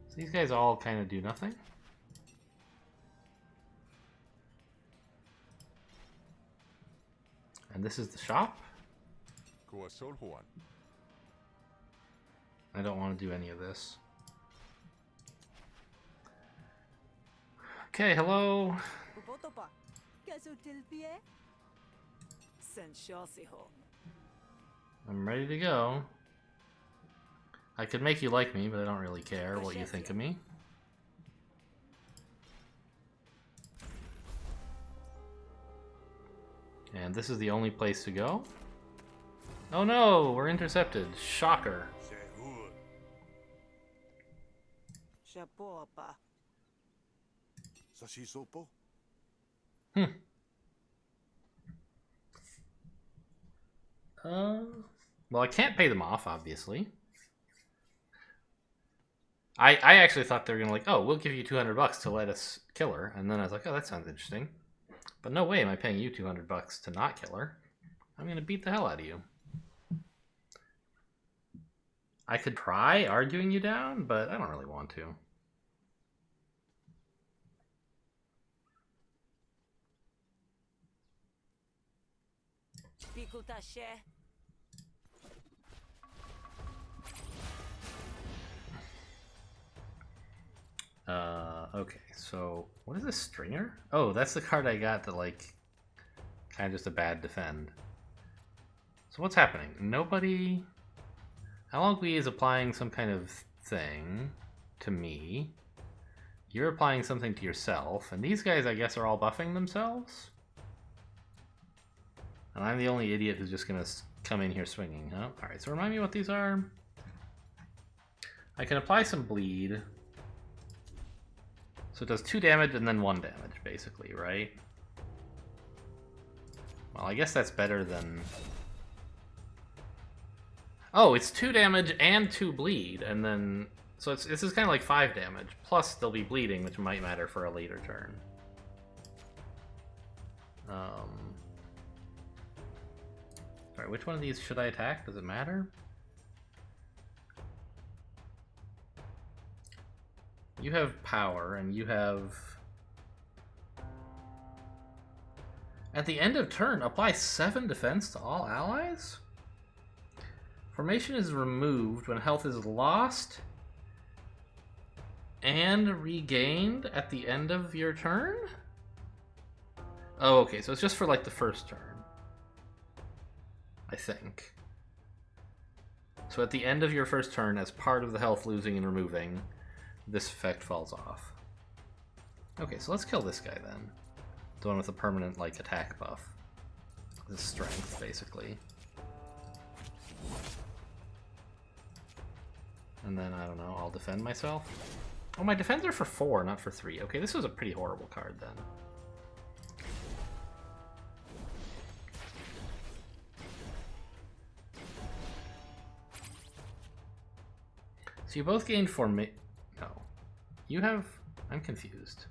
So these guys all kind of do nothing. And this is the shop. I don't want to do any of this. Okay, hello. I'm ready to go. I could make you like me, but I don't really care what you think of me. And this is the only place to go. Oh no, we're intercepted. Shocker. Well, I can't pay them off, obviously. I actually thought they were gonna like, oh, we'll give you $200 to let us kill her, and then I was like, oh, that sounds interesting. But no way am I paying you $200 to not kill her. I'm gonna beat the hell out of you. I could try arguing you down, but I don't really want to. Okay, so what is this, Stringer? Oh, that's the card I got to, like, kind of just a bad defend. So what's happening? Nobody... Alongui is applying some kind of thing to me. You're applying something to yourself, and these guys, I guess, are all buffing themselves? And I'm the only idiot who's just gonna come in here swinging, huh? Alright, so remind me what these are. I can apply some bleed. So it does 2 damage and then 1 damage, basically, right? Well, I guess that's better than... Oh, it's 2 damage and 2 bleed, and then... So this is kind of like 5 damage, plus they'll be bleeding, which might matter for a later turn. Alright, which one of these should I attack? Does it matter? You have power, and you have... At the end of turn, apply 7 defense to all allies? Formation is removed when health is lost and regained at the end of your turn? Oh, okay, so it's just for, like, the first turn. I think. So at the end of your first turn, as part of the health losing and removing, this effect falls off. Okay, so let's kill this guy then. The one with the permanent, like, attack buff. This strength, basically. And then, I don't know, I'll defend myself. Oh, my defends are for 4, not for 3. Okay, this was a pretty horrible card then. So you both gained formation. No. You have... I'm confused.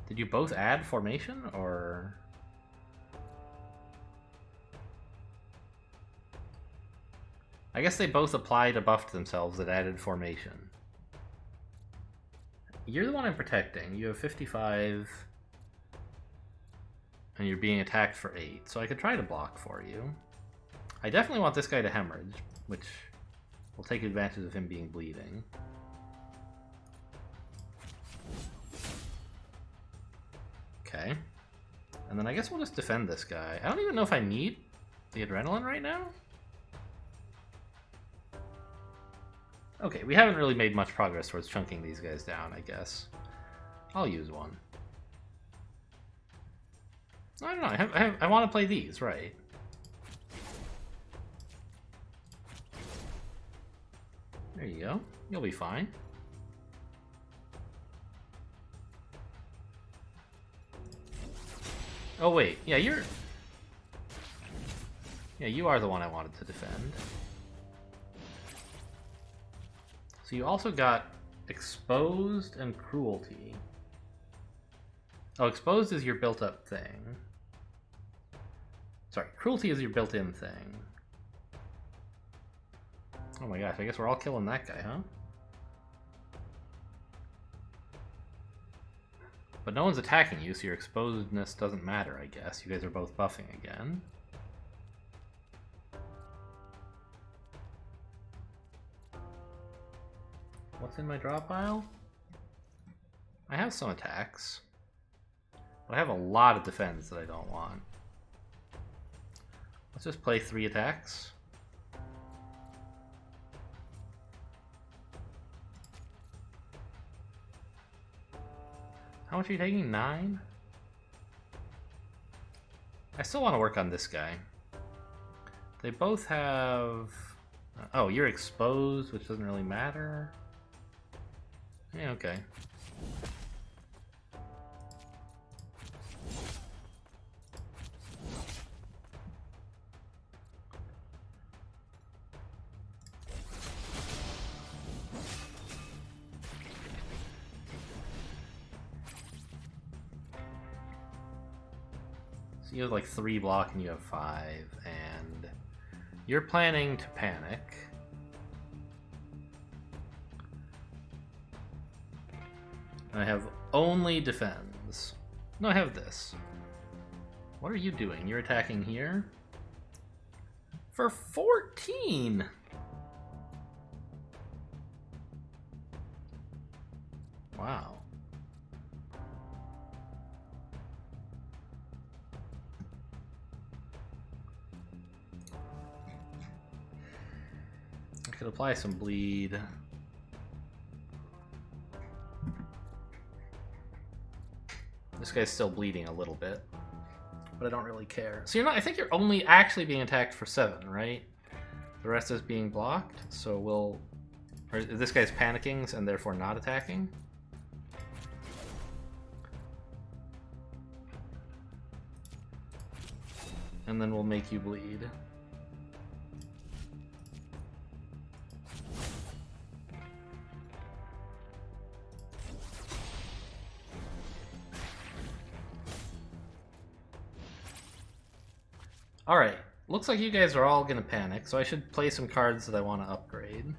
Did you both add formation, or... I guess they both applied a buff to themselves that added formation. You're the one I'm protecting. You have 55... and you're being attacked for 8, so I could try to block for you. I definitely want this guy to hemorrhage, which will take advantage of him being bleeding. Okay. And then I guess we'll just defend this guy. I don't even know if I need the adrenaline right now. Okay, we haven't really made much progress towards chunking these guys down, I guess. I'll use one. I don't know, I want to play these, right? There you go. You'll be fine. Oh wait, yeah, you are the one I wanted to defend. So you also got exposed and cruelty. Oh, exposed is your built-up thing. Sorry, cruelty is your built-in thing. Oh my gosh, I guess we're all killing that guy, huh? But no one's attacking you, so your exposedness doesn't matter, I guess. You guys are both buffing again. What's in my draw pile? I have some attacks. But I have a lot of defense that I don't want. Let's just play 3 attacks. How much are you taking? 9? I still want to work on this guy. They both have... Oh, you're exposed, which doesn't really matter. Yeah, okay. So you have like 3 block and you have 5, and you're planning to panic. And I have only defends. No, I have this. What are you doing? You're attacking here? For 14! Wow. I could apply some bleed. This guy's still bleeding a little bit, but I don't really care. So you're not, I think you're only actually being attacked for 7, right? The rest is being blocked, so we'll... Or this guy's panicking and therefore not attacking? And then we'll make you bleed. Alright, looks like you guys are all gonna panic, so I should play some cards that I want to upgrade.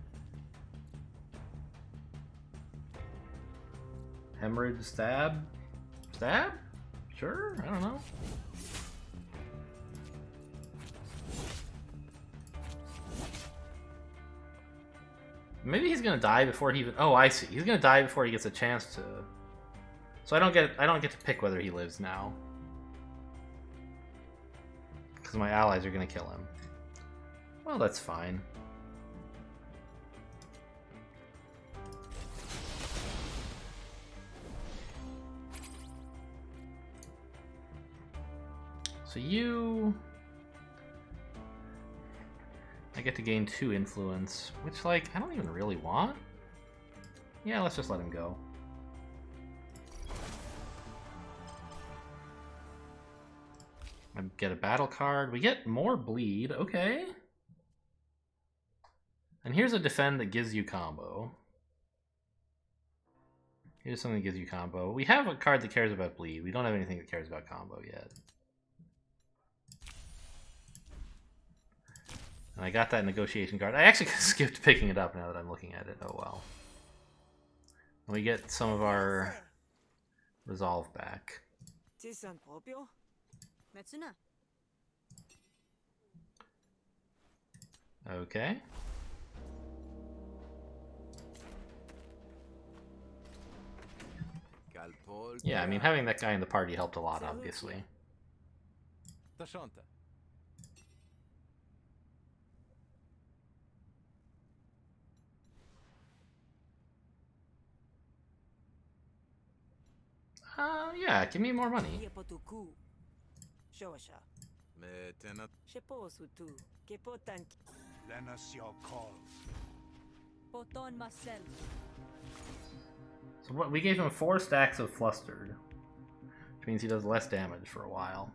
Hemorrhage, stab? Stab? Sure, I don't know. Maybe he's gonna die before he even... Oh, I see. He's gonna die before he gets a chance to... So I don't get to pick whether he lives now. Because my allies are gonna kill him. Well, that's fine. So you... I get to gain 2 influence, which, like, I don't even really want. Yeah, let's just let him go. I get a battle card. We get more bleed. Okay. And here's a defend that gives you combo. Here's something that gives you combo. We have a card that cares about bleed. We don't have anything that cares about combo yet. And I got that negotiation card. I actually skipped picking it up now that I'm looking at it. Oh well. And we get some of our resolve back. Okay. Yeah, I mean, having that guy in the party helped a lot, obviously. Yeah, give me more money. So what, we gave him 4 stacks of flustered, which means he does less damage for a while.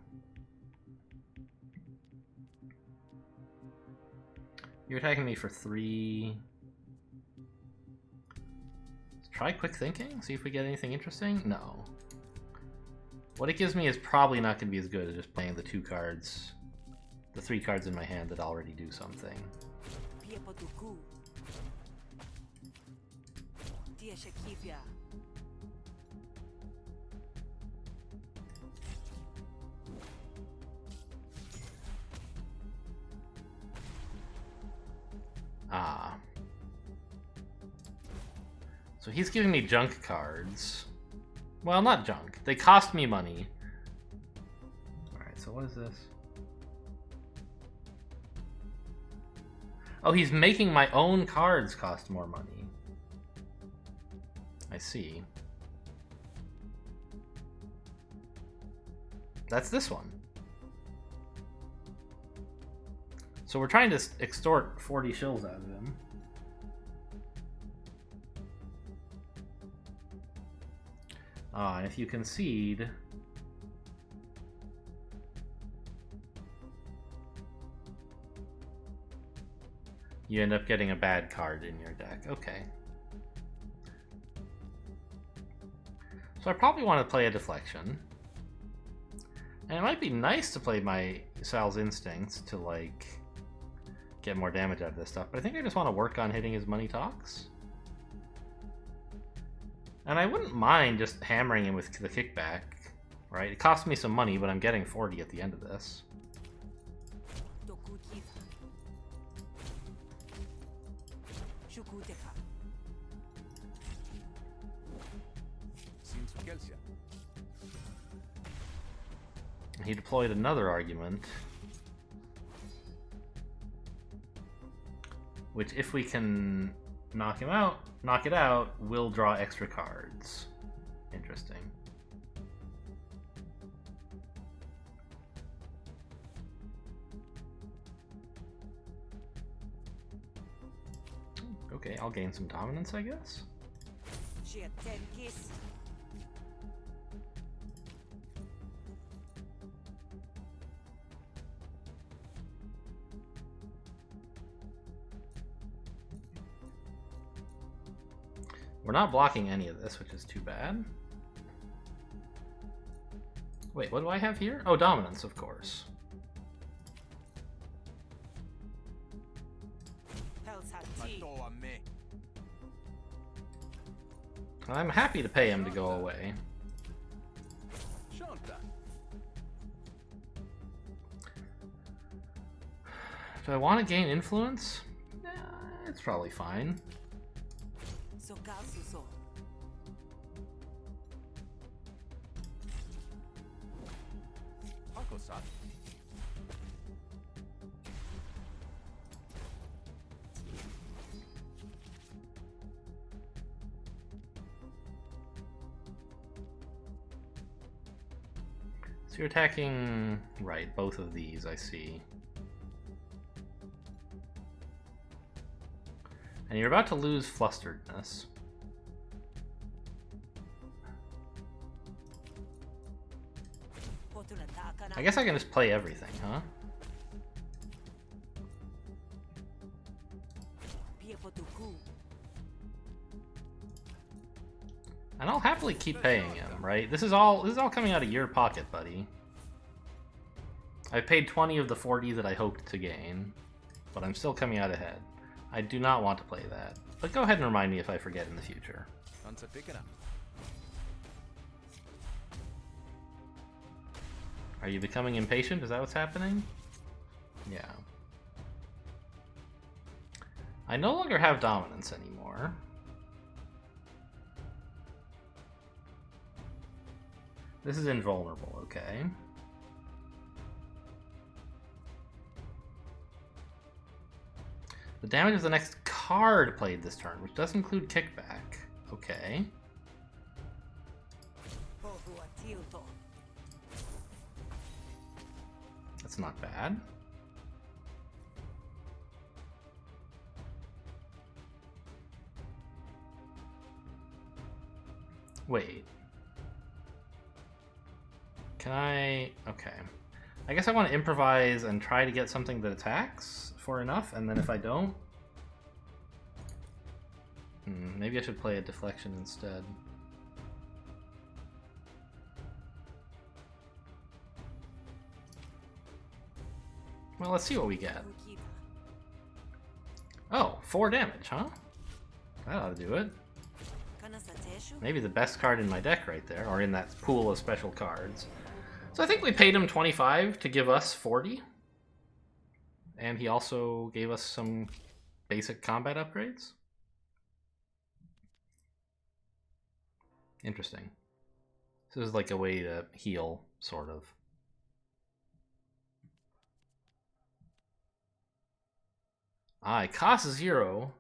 You're attacking me for 3. Let's try quick thinking, see if we get anything interesting. No. What it gives me is probably not going to be as good as just playing the 2 cards, the 3 cards in my hand that already do something. Ah. So he's giving me junk cards. Well, not junk. They cost me money. Alright, so what is this? Oh, he's making my own cards cost more money. I see. That's this one. So we're trying to extort 40 shills out of him. And if you concede... you end up getting a bad card in your deck. Okay. So I probably want to play a deflection. And it might be nice to play my Sal's Instincts to, like, get more damage out of this stuff, but I think I just want to work on hitting his money talks. And I wouldn't mind just hammering him with the kickback, right? It costs me some money, but I'm getting 40 at the end of this. He deployed another argument, which, if we can knock it out, will draw extra cards. Interesting. Okay, I'll gain some dominance, I guess. We're not blocking any of this, which is too bad. Wait, what do I have here? Oh, dominance, of course. I'm happy to pay him to go away. Do I want to gain influence? It's probably fine. So you're attacking, right, both of these, I see. And you're about to lose flusteredness. I guess I can just play everything, huh? And I'll happily keep paying him, right? This is all coming out of your pocket, buddy. I've paid 20 of the 40 that I hoped to gain, but I'm still coming out ahead. I do not want to play that, but go ahead and remind me if I forget in the future. Are you becoming impatient? Is that what's happening? Yeah. I no longer have dominance anymore. This is invulnerable, okay. The damage of the next card played this turn, which does include kickback. Okay. That's not bad. Wait. Can I... Okay. I guess I want to improvise and try to get something that attacks for enough, and then if I don't... maybe I should play a deflection instead. Well, let's see what we get. Oh, 4 damage, huh? That ought to do it. Maybe the best card in my deck right there, or in that pool of special cards. So I think we paid him 25 to give us 40. And he also gave us some basic combat upgrades. Interesting. This is like a way to heal, sort of. It costs 0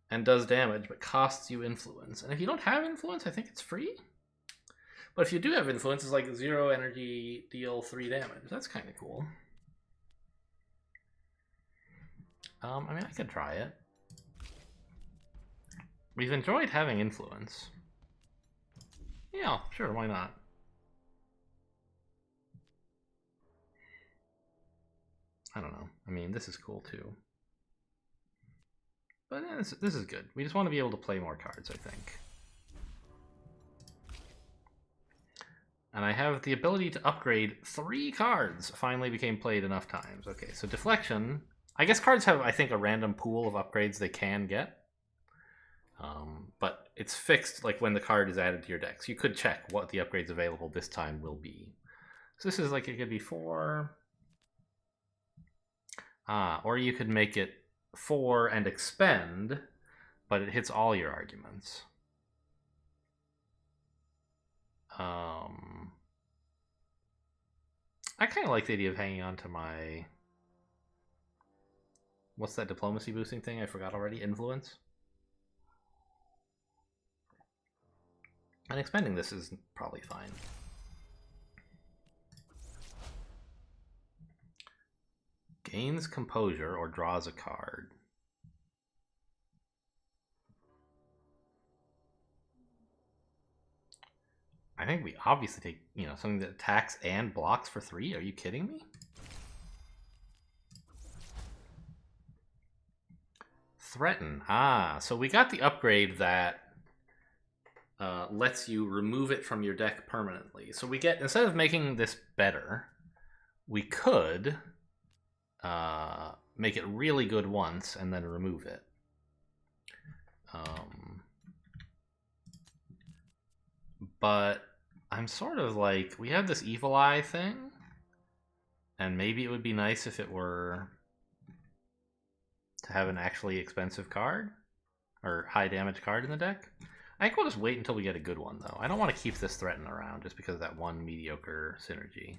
and does damage, but costs you influence. And if you don't have influence, I think it's free. But if you do have influence, it's like 0 energy, deal 3 damage. That's kind of cool. I mean, I could try it. We've enjoyed having influence. Yeah, sure, why not? I don't know. I mean, this is cool too. But yeah, this is good. We just want to be able to play more cards, I think. And I have the ability to upgrade 3 cards. Finally became played enough times. Okay, so deflection. I guess cards have, I think, a random pool of upgrades they can get. But it's fixed, like, when the card is added to your deck. So you could check what the upgrades available this time will be. So this is like, it could be 4. Or you could make it 4 and expend, but it hits all your arguments. I kind of like the idea of hanging on to my... What's that diplomacy boosting thing? I forgot already. Influence? And expending this is probably fine. Gains composure or draws a card. I think we obviously take, you know, something that attacks and blocks for 3. Are you kidding me? Threaten. So we got the upgrade that lets you remove it from your deck permanently. So we get, instead of making this better, we could make it really good once and then remove it. But I'm sort of like, we have this evil eye thing, and maybe it would be nice if it were to have an actually expensive card or high damage card in the deck. I think we'll just wait until we get a good one, though. I don't want to keep this threaten around just because of that one mediocre synergy.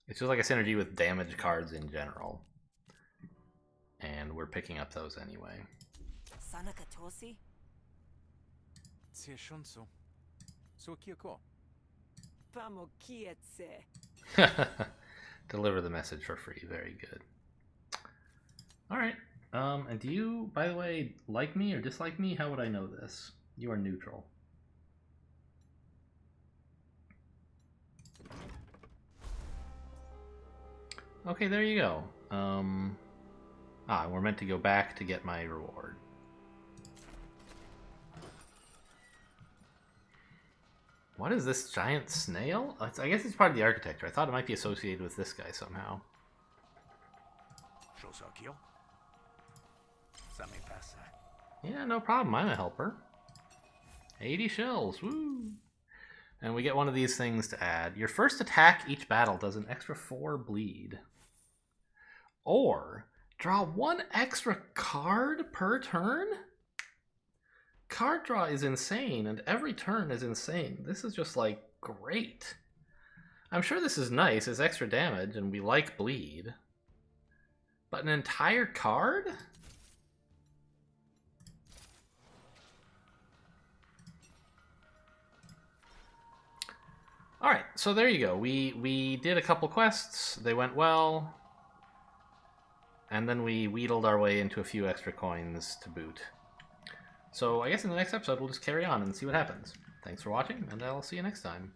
It's just like a synergy with damage cards in general. And we're picking up those anyway. Deliver the message for free. Very good. Alright. And do you, by the way, like me or dislike me? How would I know this? You are neutral. Okay, there you go. We're meant to go back to get my reward. What is this giant snail? I guess it's part of the architecture. I thought it might be associated with this guy somehow. Yeah, no problem. I'm a helper. 80 shells. Woo! And we get one of these things to add. Your first attack each battle does an extra 4 bleed. Or Draw 1 extra card per turn? Card draw is insane, and every turn is insane. This is just, like, great. I'm sure this is nice, it's extra damage, and we like bleed. But an entire card? Alright, so there you go. We did a couple quests, they went well, and then we wheedled our way into a few extra coins to boot. So I guess in the next episode we'll just carry on and see what happens. Thanks for watching, and I'll see you next time.